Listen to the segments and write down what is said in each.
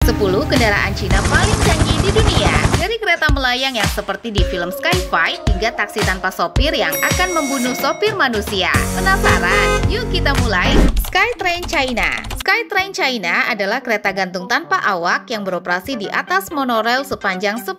10 kendaraan Cina paling canggih di dunia. Dari kereta melayang yang seperti di film Skyfight hingga taksi tanpa sopir yang akan membunuh sopir manusia. Penasaran? Yuk kita mulai. Skytrain China. Skytrain China adalah kereta gantung tanpa awak yang beroperasi di atas monorail sepanjang 10,5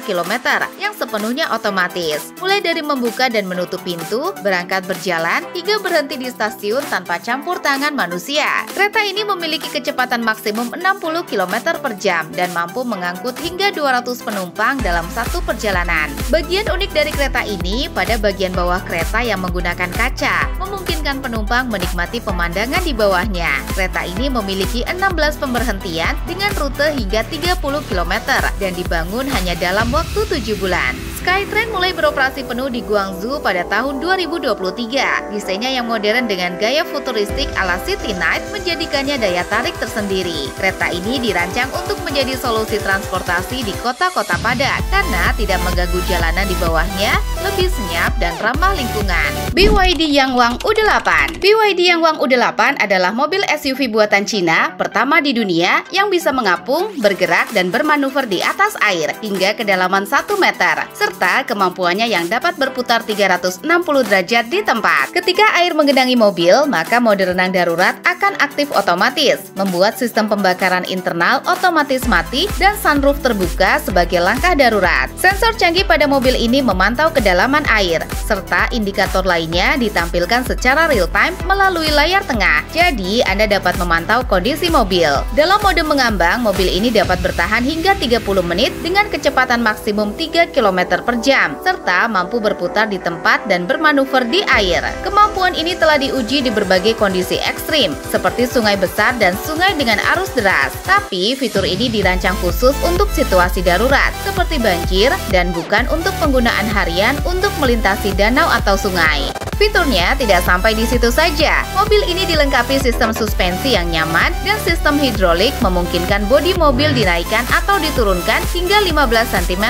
km yang sepenuhnya otomatis. Mulai dari membuka dan menutup pintu, berangkat berjalan, hingga berhenti di stasiun tanpa campur tangan manusia. Kereta ini memiliki kecepatan maksimum 60 km per jam dan mampu mengangkut hingga 200 penumpang dalam satu perjalanan. Bagian unik dari kereta ini pada bagian bawah kereta yang menggunakan kaca, memungkinkan penumpang menikmati pemandangan di bawahnya. Kereta ini memiliki 16 pemberhentian dengan rute hingga 30 km dan dibangun hanya dalam waktu 7 bulan. Skytrain mulai beroperasi penuh di Guangzhou pada tahun 2023. Desainnya yang modern dengan gaya futuristik ala City Night menjadikannya daya tarik tersendiri. Kereta ini dirancang untuk menjadi solusi transportasi di kota-kota padat karena tidak mengganggu jalanan di bawahnya, lebih senyap dan ramah lingkungan. BYD Yangwang U8. BYD Yangwang U8 adalah mobil SUV buatan Cina pertama di dunia yang bisa mengapung, bergerak, dan bermanuver di atas air hingga kedalaman 1 meter, serta kemampuannya yang dapat berputar 360 derajat di tempat. Ketika air menggenangi mobil, maka mode renang darurat akan aktif otomatis, membuat sistem pembakaran internal otomatis mati dan sunroof terbuka sebagai langkah darurat. Sensor canggih pada mobil ini memantau kedalaman air, serta indikator lainnya ditampilkan secara real-time melalui layar tengah. Jadi, Anda dapat memantau kondisi mobil. Dalam mode mengambang, mobil ini dapat bertahan hingga 30 menit dengan kecepatan maksimum 3 km per jam, serta mampu berputar di tempat dan bermanuver di air. Kemampuan ini telah diuji di berbagai kondisi ekstrim, seperti sungai besar dan sungai dengan arus deras. Tapi, fitur ini dirancang khusus untuk situasi darurat, seperti banjir, dan bukan untuk penggunaan harian untuk melintasi danau atau sungai. Fiturnya tidak sampai di situ saja. Mobil ini dilengkapi sistem suspensi yang nyaman dan sistem hidrolik memungkinkan bodi mobil dinaikkan atau diturunkan hingga 15 cm.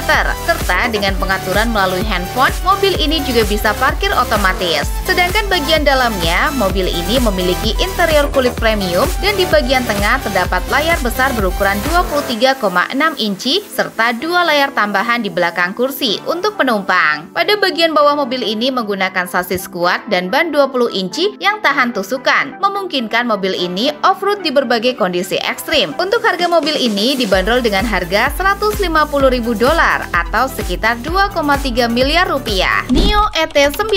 Serta dengan pengaturan melalui handphone, mobil ini juga bisa parkir otomatis. Sedangkan bagian dalamnya, mobil ini memiliki interior kulit premium dan di bagian tengah terdapat layar besar berukuran 23,6 inci serta 2 layar tambahan di belakang kursi untuk penumpang. Pada bagian bawah mobil ini menggunakan sasis kuat dan ban 20 inci yang tahan tusukan, memungkinkan mobil ini off-road di berbagai kondisi ekstrim. Untuk harga mobil ini dibanderol dengan harga $150.000 atau sekitar 2,3 miliar rupiah. NIO ET9.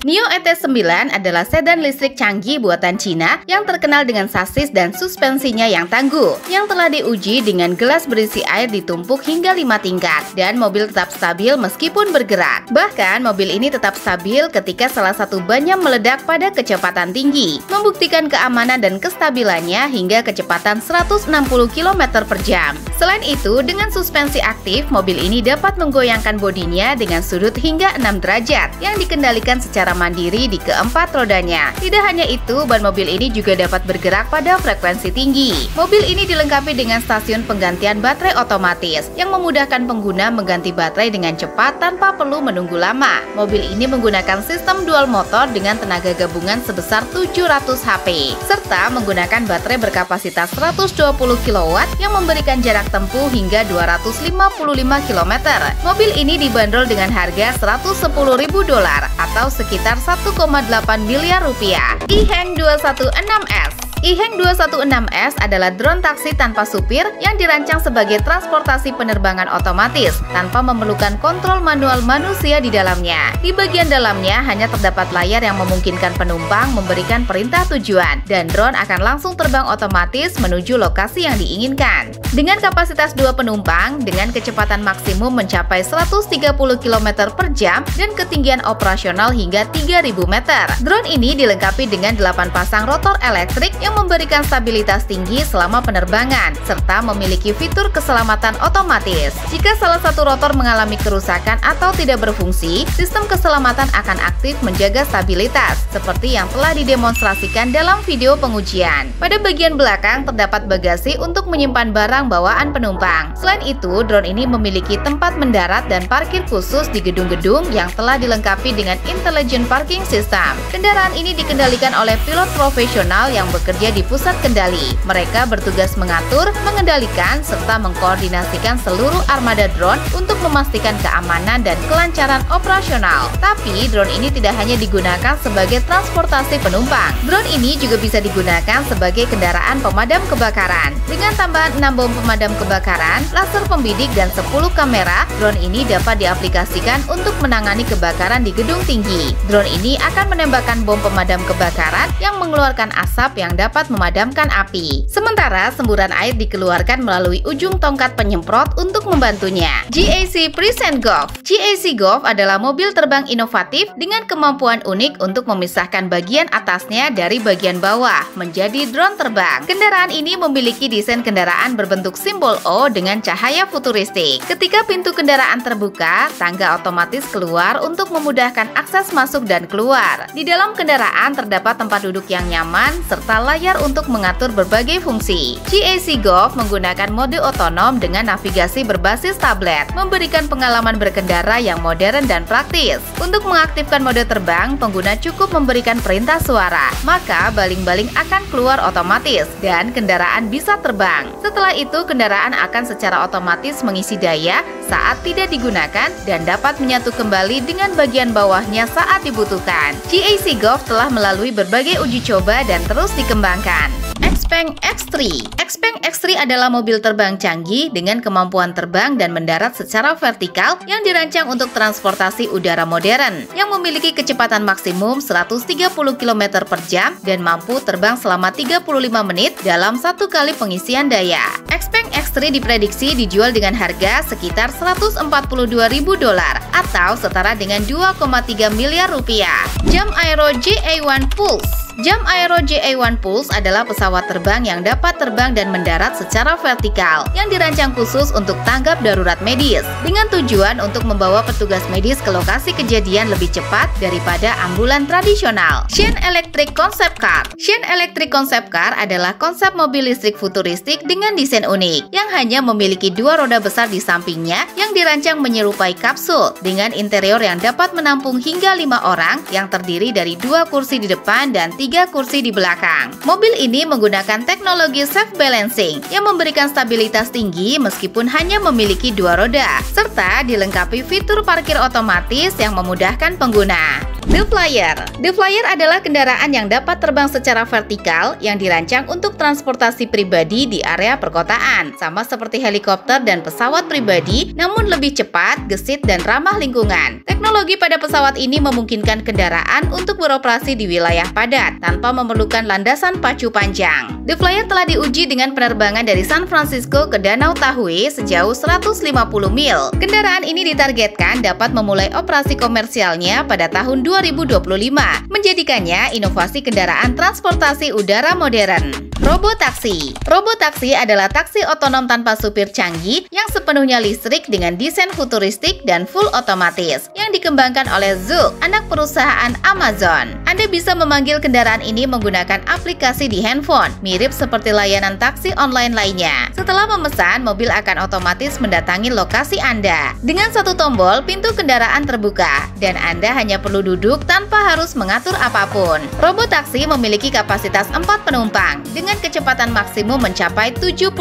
NIO ET9 adalah sedan listrik canggih buatan Cina yang terkenal dengan sasis dan suspensinya yang tangguh, yang telah diuji dengan gelas berisi air ditumpuk hingga 5 tingkat, dan mobil tetap stabil meskipun bergerak. Bahkan mobil ini tetap stabil ketika salah satu bannya meledak pada kecepatan tinggi, membuktikan keamanan dan kestabilannya hingga kecepatan 160 km per jam. Selain itu, dengan suspensi aktif, mobil ini dapat menggoyangkan bodinya dengan sudut hingga 6 derajat yang dikendalikan secara mandiri di keempat rodanya. Tidak hanya itu, ban mobil ini juga dapat bergerak pada frekuensi tinggi. Mobil ini dilengkapi dengan stasiun penggantian baterai otomatis yang memudahkan pengguna mengganti baterai dengan cepat tanpa perlu menunggu lama. Mobil ini menggunakan sistem dual motor dengan tenaga gabungan sebesar 700 HP, serta menggunakan baterai berkapasitas 120 kW yang memberikan jarak tempuh hingga 255 km. Mobil ini dibanderol dengan harga $110.000 atau sekitar 1,8 miliar rupiah. E-Hang 216S. E-Hang 216S adalah drone taksi tanpa supir yang dirancang sebagai transportasi penerbangan otomatis tanpa memerlukan kontrol manual manusia di dalamnya. Di bagian dalamnya hanya terdapat layar yang memungkinkan penumpang memberikan perintah tujuan, dan drone akan langsung terbang otomatis menuju lokasi yang diinginkan. Dengan kapasitas 2 penumpang, dengan kecepatan maksimum mencapai 130 km per jam dan ketinggian operasional hingga 3000 meter. Drone ini dilengkapi dengan 8 pasang rotor elektrik yang memberikan stabilitas tinggi selama penerbangan, serta memiliki fitur keselamatan otomatis. Jika salah satu rotor mengalami kerusakan atau tidak berfungsi, sistem keselamatan akan aktif menjaga stabilitas, seperti yang telah didemonstrasikan dalam video pengujian. Pada bagian belakang terdapat bagasi untuk menyimpan barang barang bawaan penumpang. Selain itu, drone ini memiliki tempat mendarat dan parkir khusus di gedung-gedung yang telah dilengkapi dengan intelligent parking system. Kendaraan ini dikendalikan oleh pilot profesional yang bekerja di pusat kendali. Mereka bertugas mengatur, mengendalikan, serta mengkoordinasikan seluruh armada drone untuk memastikan keamanan dan kelancaran operasional. Tapi, drone ini tidak hanya digunakan sebagai transportasi penumpang. Drone ini juga bisa digunakan sebagai kendaraan pemadam kebakaran. Dengan tambahan 6 bom pemadam kebakaran, laser pembidik, dan 10 kamera, drone ini dapat diaplikasikan untuk menangani kebakaran di gedung tinggi. Drone ini akan menembakkan bom pemadam kebakaran yang mengeluarkan asap yang dapat memadamkan api. Sementara semburan air dikeluarkan melalui ujung tongkat penyemprot untuk membantunya. GAC Present Golf. GAC Golf adalah mobil terbang inovatif dengan kemampuan unik untuk memisahkan bagian atasnya dari bagian bawah menjadi drone terbang. Kendaraan ini memiliki desain kendaraan berbentuk simbol O dengan cahaya futuristik. Ketika pintu kendaraan terbuka, tangga otomatis keluar untuk memudahkan akses masuk dan keluar. Di dalam kendaraan terdapat tempat duduk yang nyaman serta layar untuk mengatur berbagai fungsi. GAC Golf menggunakan mode otonom dengan navigasi berbasis tablet, memberikan pengalaman berkendara yang modern dan praktis. Untuk mengaktifkan mode terbang, pengguna cukup memberikan perintah suara, maka baling-baling akan keluar otomatis dan kendaraan bisa terbang. Setelah itu, kendaraan akan secara otomatis mengisi daya saat tidak digunakan dan dapat menyatu kembali dengan bagian bawahnya saat dibutuhkan. GAC Golf telah melalui berbagai uji coba dan terus dikembangkan. Xpeng X3. Xpeng X3 adalah mobil terbang canggih dengan kemampuan terbang dan mendarat secara vertikal yang dirancang untuk transportasi udara modern, yang memiliki kecepatan maksimum 130 km per jam dan mampu terbang selama 35 menit dalam satu kali pengisian daya. Xpeng X3 diprediksi dijual dengan harga sekitar $142.000 atau setara dengan 2,3 miliar rupiah. Jam Aero JA1 Pulse. Jam Aero JA1 Pulse adalah pesawat terbang yang dapat terbang dan mendarat secara vertikal yang dirancang khusus untuk tanggap darurat medis dengan tujuan untuk membawa petugas medis ke lokasi kejadian lebih cepat daripada ambulan tradisional. Shen Electric Concept Car. Shen Electric Concept Car adalah konsep mobil listrik futuristik dengan desain unik yang hanya memiliki dua roda besar di sampingnya yang dirancang menyerupai kapsul dengan interior yang dapat menampung hingga 5 orang yang terdiri dari 2 kursi di depan dan 3 kursi di belakang. Mobil ini menggunakan teknologi self balancing yang memberikan stabilitas tinggi meskipun hanya memiliki 2 roda, serta dilengkapi fitur parkir otomatis yang memudahkan pengguna. The Flyer. The Flyer adalah kendaraan yang dapat terbang secara vertikal yang dirancang untuk transportasi pribadi di area perkotaan, sama seperti helikopter dan pesawat pribadi, namun lebih cepat, gesit, dan ramah lingkungan. Teknologi pada pesawat ini memungkinkan kendaraan untuk beroperasi di wilayah padat tanpa memerlukan landasan pacu panjang. The Flyer telah diuji dengan penerbangan dari San Francisco ke Danau Tahoe sejauh 150 mil. Kendaraan ini ditargetkan dapat memulai operasi komersialnya pada tahun 2025, menjadikannya inovasi kendaraan transportasi udara modern. Robotaksi. Robotaksi adalah taksi otonom tanpa supir canggih yang sepenuhnya listrik dengan desain futuristik dan full otomatis yang dikembangkan oleh Zoox, anak perusahaan Amazon. Anda bisa memanggil kendaraan ini menggunakan aplikasi di handphone, mirip seperti layanan taksi online lainnya. Setelah memesan, mobil akan otomatis mendatangi lokasi Anda. Dengan satu tombol, pintu kendaraan terbuka dan Anda hanya perlu duduk tanpa harus mengatur apapun. Robotaksi memiliki kapasitas 4 penumpang dengan kecepatan maksimum mencapai 75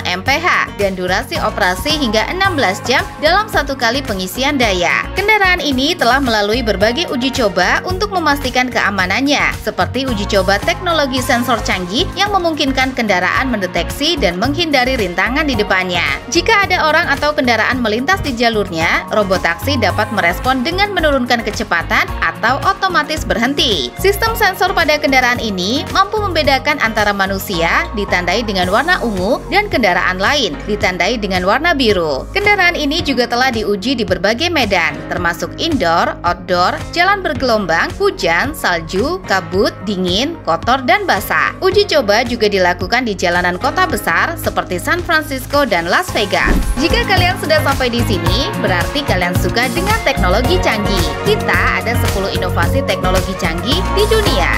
mph dan durasi operasi hingga 16 jam dalam satu kali pengisian daya. Kendaraan ini telah melalui berbagai uji coba untuk memastikan keamanannya, seperti uji coba teknologi sensor canggih yang memungkinkan kendaraan mendeteksi dan menghindari rintangan di depannya. Jika ada orang atau kendaraan melintas di jalurnya, robotaksi dapat merespon dengan menurunkan kecepatan atau otomatis berhenti. Sistem sensor pada kendaraan ini mampu membedakan antara manusia ditandai dengan warna ungu dan kendaraan lain ditandai dengan warna biru. Kendaraan ini juga telah diuji di berbagai medan, termasuk indoor, outdoor, jalan bergelombang, hujan, salju, kabut, dingin, kotor, dan basah. Uji coba juga dilakukan di jalanan kota besar seperti San Francisco dan Las Vegas. Jika kalian sudah sampai di sini, berarti kalian suka dengan teknologi canggih. Kita ada 10 inovasi teknologi canggih di dunia.